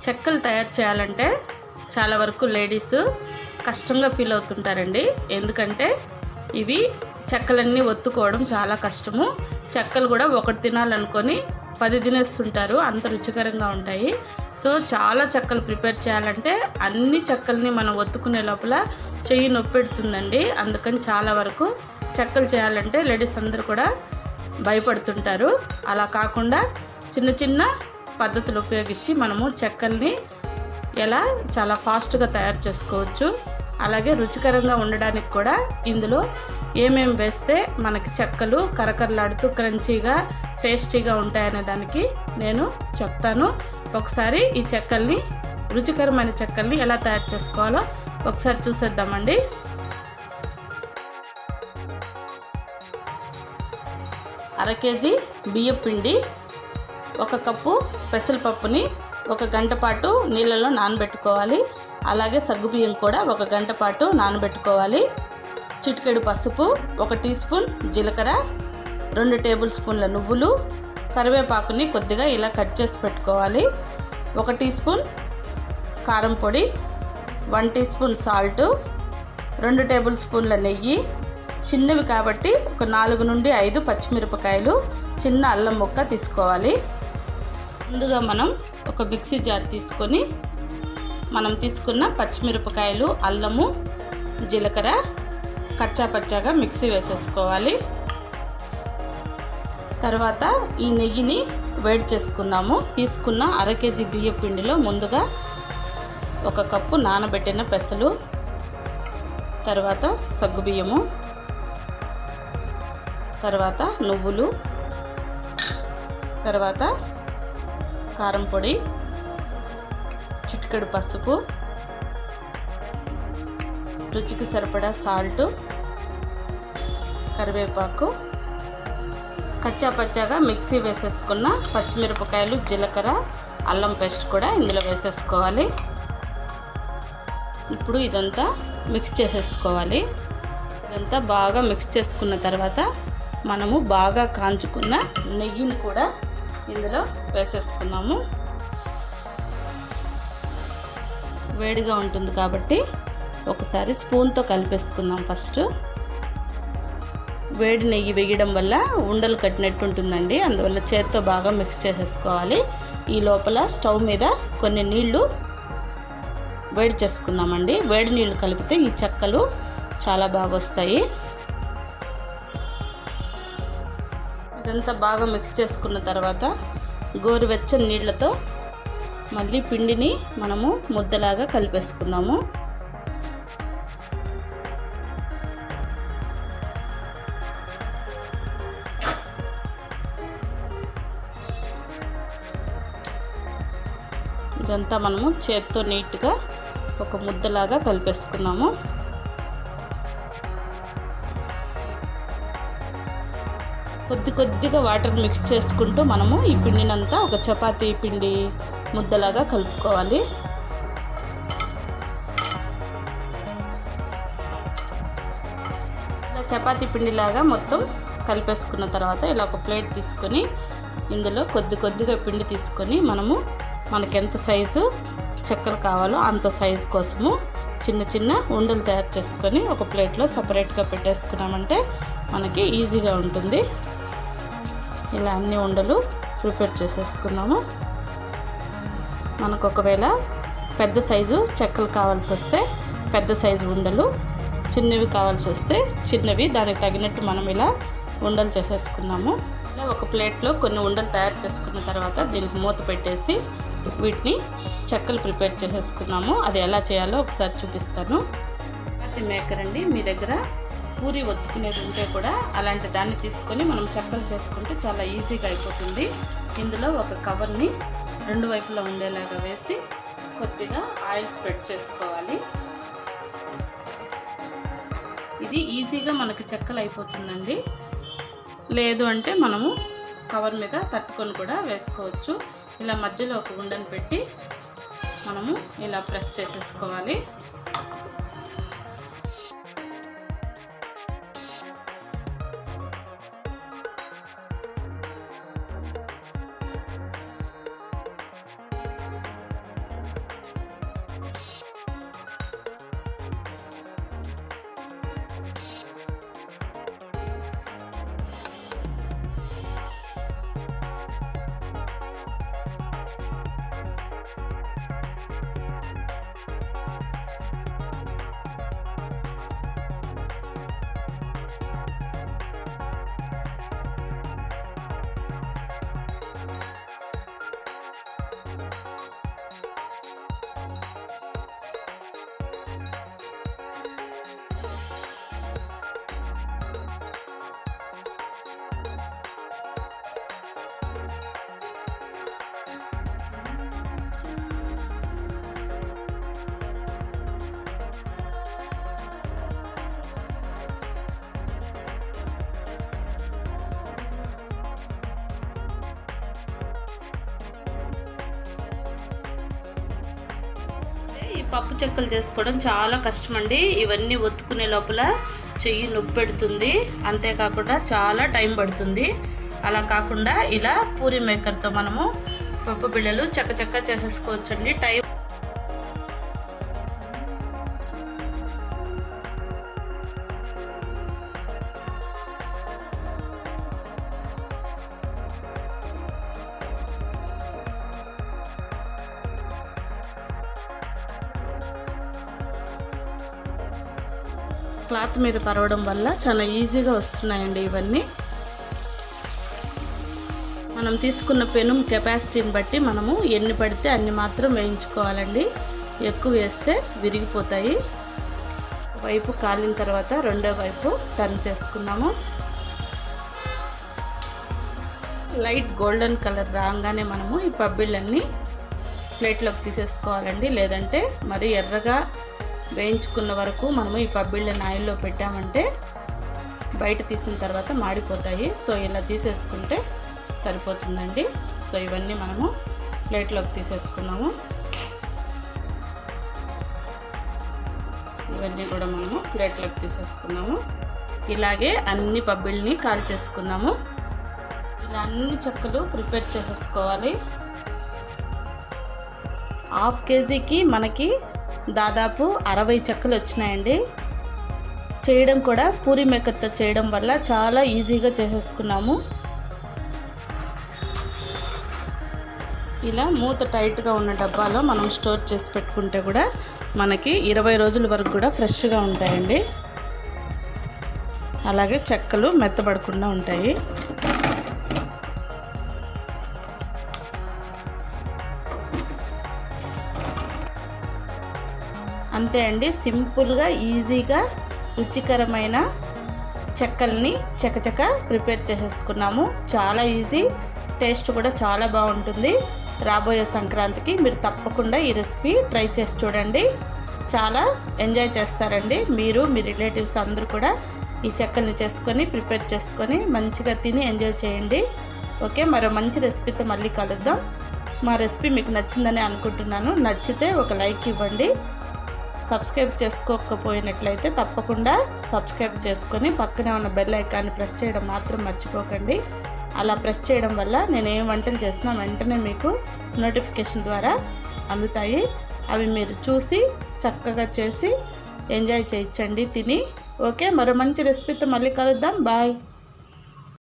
చెక్కలు తయారు చేయాలంటే చాలా వరకు లేడీస్ కష్టంగా ఫీల్ అవుతుంటారండి. ఎందుకంటే ఇవి చెక్కలన్నీ ఒత్తుకోవడం చాలా కష్టము. చెక్కలు కూడా ఒకటి తినాలనుకొని 10 తినేస్తుంటారు, అంత రుచికరంగా ఉంటాయి. సో చాలా చెక్కలు ప్రిపేర్ చేయాలంటే అన్ని చెక్కల్ని మనం ఒత్తుకునే లోపల చెయ్యి నొప్పి పెడుతుందండి. అందుకని చాలా వరకు చెక్కలు చేయాలంటే లేడీస్ అందరూ కూడా భయపడుతుంటారు. అలా కాకుండా చిన్న చిన్న పద్ధతులు ఉపయోగించి మనము చెక్కల్ని ఎలా చాలా ఫాస్ట్గా తయారు చేసుకోవచ్చు. అలాగే రుచికరంగా ఉండడానికి కూడా ఇందులో ఏమేమి వేస్తే మనకి చెక్కలు కరకరలాడుతూ క్రంచీగా టేస్టీగా ఉంటాయనే దానికి నేను చెప్తాను. ఒకసారి ఈ చెక్కల్ని, రుచికరమైన చెక్కల్ని ఎలా తయారు చేసుకోవాలో ఒకసారి చూసేద్దామండి. అర కేజీ బియ్యం పిండి, 1 కప్పు పెసరపప్పుని 1 గంట పాటు నీళ్ళలో నానబెట్టుకోవాలి. అలాగే సగ్గుబియ్యం కూడా 1 గంట పాటు నానబెట్టుకోవాలి. చిటికెడు పసుపు, 1 టీ స్పూన్ జీలకర్ర, 2 టేబుల్ స్పూన్ల నువ్వులు, కరివేపాకుని కొద్దిగా ఇలా కట్ చేసి పెట్టుకోవాలి. 1 టీ స్పూన్ కారం పొడి, 1 టీ స్పూన్ సాల్ట్, 2 టేబుల్ స్పూన్ల నెయ్యి, చిన్నవి కాబట్టి ఒక 4 నుండి 5 పచ్చిమిరపకాయలు, చిన్న అల్లం ముక్క తీసుకోవాలి. ముందుగా మనం ఒక మిక్సీ జార్ తీసుకొని మనం తీసుకున్న పచ్చిమిరపకాయలు, అల్లము, జీలకర్ర కచ్చా పచ్చాగా మిక్సీ వేసేసుకోవాలి. తర్వాత ఈ నెయ్యిని వేడి చేసుకుందాము. తీసుకున్న అర కేజీ బియ్యం పిండిలో ముందుగా 1 కప్పు నానబెట్టిన పెసలు, తర్వాత సగ్గుబియ్యము, తర్వాత నువ్వులు, తర్వాత కారం పొడి, చిటికెడు పసుపు, రుచికి సరిపడా సాల్ట్, కరివేపాకు, కచ్చా పచ్చాగా మిక్సీ వేసేసుకున్న పచ్చిమిరపకాయలు, జీలకర్ర, అల్లం పేస్ట్ కూడా ఇందులో వేసేసుకోవాలి. ఇప్పుడు ఇదంతా మిక్స్ చేసేసుకోవాలి. ఇదంతా బాగా మిక్స్ చేసుకున్న తర్వాత మనము బాగా కాంచుకున్న నెయ్యిని కూడా ఇందులో వేసేసుకున్నాము. వేడిగా ఉంటుంది కాబట్టి ఒకసారి స్పూన్తో కలిపేసుకుందాం. ఫస్ట్ వేడి నెయ్యి వేయడం వల్ల ఉండలు కట్టినట్టు ఉంటుందండి, అందువల్ల చేత్తో బాగా మిక్స్ చేసేసుకోవాలి. ఈ లోపల స్టవ్ మీద కొన్ని నీళ్లు వేడి చేసుకుందామండి. వేడి నీళ్లు కలిపితే ఈ చెక్కలు చాలా బాగా వస్తాయి. ఇదంతా బాగా మిక్స్ చేసుకున్న తర్వాత గోరువెచ్చని నీళ్ళతో మళ్ళీ పిండిని మనము ముద్దలాగా కలిపేసుకుందాము. ఇదంతా మనము చేత్తో నీట్గా ఒక ముద్దలాగా కలిపేసుకుందాము. కొద్దిగా వాటర్ మిక్స్ చేసుకుంటూ మనము ఈ పిండినంతా ఒక చపాతీ పిండి ముద్దలాగా కలుపుకోవాలి. ఇలా చపాతీ పిండిలాగా మొత్తం కలిపేసుకున్న తర్వాత ఇలా ఒక ప్లేట్ తీసుకొని ఇందులో కొద్దిగా పిండి తీసుకొని మనము మనకి ఎంత సైజు చెక్కలు కావాలో అంత సైజు కోసము చిన్న ఉండలు తయారు చేసుకొని ఒక ప్లేట్లో సపరేట్గా పెట్టేసుకున్నామంటే మనకి ఈజీగా ఉంటుంది. ఇలా అన్ని ఉండలు ప్రిపేర్ చేసేసుకున్నాము. మనకు ఒకవేళ పెద్ద సైజు చెక్కలు కావాల్సి వస్తే పెద్ద సైజు ఉండలు, చిన్నవి కావాల్సి వస్తే చిన్నవి, దానికి తగినట్టు మనం ఇలా ఉండలు చేసేసుకున్నాము. ఇలా ఒక ప్లేట్లో కొన్ని ఉండలు తయారు చేసుకున్న తర్వాత దీనికి మూత పెట్టేసి వీటిని చెక్కలు ప్రిపేర్ చేసేసుకున్నాము. అది ఎలా చేయాలో ఒకసారి చూపిస్తాను. చపాతీ మేకర్ అండి, మీ దగ్గర పూరి ఒత్తుకునేది ఉంటే కూడా అలాంటి దాన్ని తీసుకొని మనం చెక్కలు చేసుకుంటే చాలా ఈజీగా అయిపోతుంది. ఇందులో ఒక కవర్ని 2 వైపులా ఉండేలాగా వేసి కొద్దిగా ఆయిల్ స్ప్రెడ్ చేసుకోవాలి. ఇది ఈజీగా మనకి చెక్కలు అయిపోతుందండి. లేదు అంటే మనము కవర్ మీద తట్టుకొని కూడా వేసుకోవచ్చు. ఇలా మధ్యలో ఒక ఉండను పెట్టి మనము ఇలా ప్రెస్ చేసేసుకోవాలి. ఈ పప్పు చెక్కలు చేసుకోవడం చాలా కష్టమండి. ఇవన్నీ ఒత్తుకునే లోపల చెయ్యి నొప్పి పెడుతుంది, అంతేకాకుండా చాలా టైం పడుతుంది. అలా కాకుండా ఇలా పూరి మేకర్తో మనము పప్పు బిళ్ళలు చక్కచక్క చేసేసుకోవచ్చండి. టైం క్లాత్ మీద పరవడం వల్ల చాలా ఈజీగా వస్తున్నాయండి ఇవన్నీ. మనం తీసుకున్న పెనం కెపాసిటీని బట్టి మనము ఎన్ని పడితే అన్ని మాత్రం వేయించుకోవాలండి. ఎక్కువ వేస్తే విరిగిపోతాయి. వైపు కాలిన తర్వాత రెండో వైపు టర్న్ చేసుకున్నాము. లైట్ గోల్డెన్ కలర్ రాగానే మనము ఈ పబ్బిళ్ళన్నీ ప్లేట్లోకి తీసేసుకోవాలండి. లేదంటే మరి ఎర్రగా వేయించుకున్న వరకు మనము ఈ పబ్బిళ్ళని ఆయిల్లో పెట్టామంటే బయట తీసిన తర్వాత మాడిపోతాయి. సో ఇలా తీసేసుకుంటే సరిపోతుందండి. సో ఇవన్నీ మనము ప్లేట్లోకి తీసేసుకున్నాము. ఇవన్నీ కూడా మనము ప్లేట్లోకి తీసేసుకున్నాము. ఇలాగే అన్ని పబ్బిళ్ళని కాల్ చేసుకున్నాము. ఇలా అన్ని చెక్కలు ప్రిపేర్ చేసేసుకోవాలి. హాఫ్ కేజీకి మనకి దాదాపు 60 చెక్కలు వచ్చినాయండి. చేయడం కూడా పూరి మేకర్తో చేయడం వల్ల చాలా ఈజీగా చేసేసుకున్నాము. ఇలా మూత టైట్గా ఉన్న డబ్బాలో మనం స్టోర్ చేసి పెట్టుకుంటే కూడా మనకి 20 రోజుల వరకు కూడా ఫ్రెష్గా ఉంటాయండి. అలాగే చెక్కలు మెత్తబడకుండా ఉంటాయి. అంతే అండి, సింపుల్గా ఈజీగా రుచికరమైన చెక్కల్ని చకచక ప్రిపేర్ చేసేసుకున్నాము. చాలా ఈజీ, టేస్ట్ కూడా చాలా బాగుంటుంది. రాబోయే సంక్రాంతికి మీరు తప్పకుండా ఈ రెసిపీ ట్రై చేసి చూడండి. చాలా ఎంజాయ్ చేస్తారండి. మీరు మీ రిలేటివ్స్ అందరూ కూడా ఈ చెక్కల్ని చేసుకొని ప్రిపేర్ చేసుకొని మంచిగా తిని ఎంజాయ్ చేయండి. ఓకే, మరో మంచి రెసిపీతో మళ్ళీ కలుద్దాం. మా రెసిపీ మీకు నచ్చిందని అనుకుంటున్నాను. నచ్చితే ఒక లైక్ ఇవ్వండి. సబ్స్క్రైబ్ చేసుకోకపోయినట్లయితే తప్పకుండా సబ్స్క్రైబ్ చేసుకొని పక్కనే ఉన్న బెల్ ఐకాన్ని ప్రెస్ చేయడం మాత్రం మర్చిపోకండి. అలా ప్రెస్ చేయడం వల్ల నేను ఏం వంటలు చేసినా వెంటనే మీకు నోటిఫికేషన్ ద్వారా అందుతాయి. అవి మీరు చూసి చక్కగా చేసి ఎంజాయ్ చేయించండి తిని. ఓకే, మరో మంచి రెసిపీతో మళ్ళీ కలుద్దాం. బాయ్.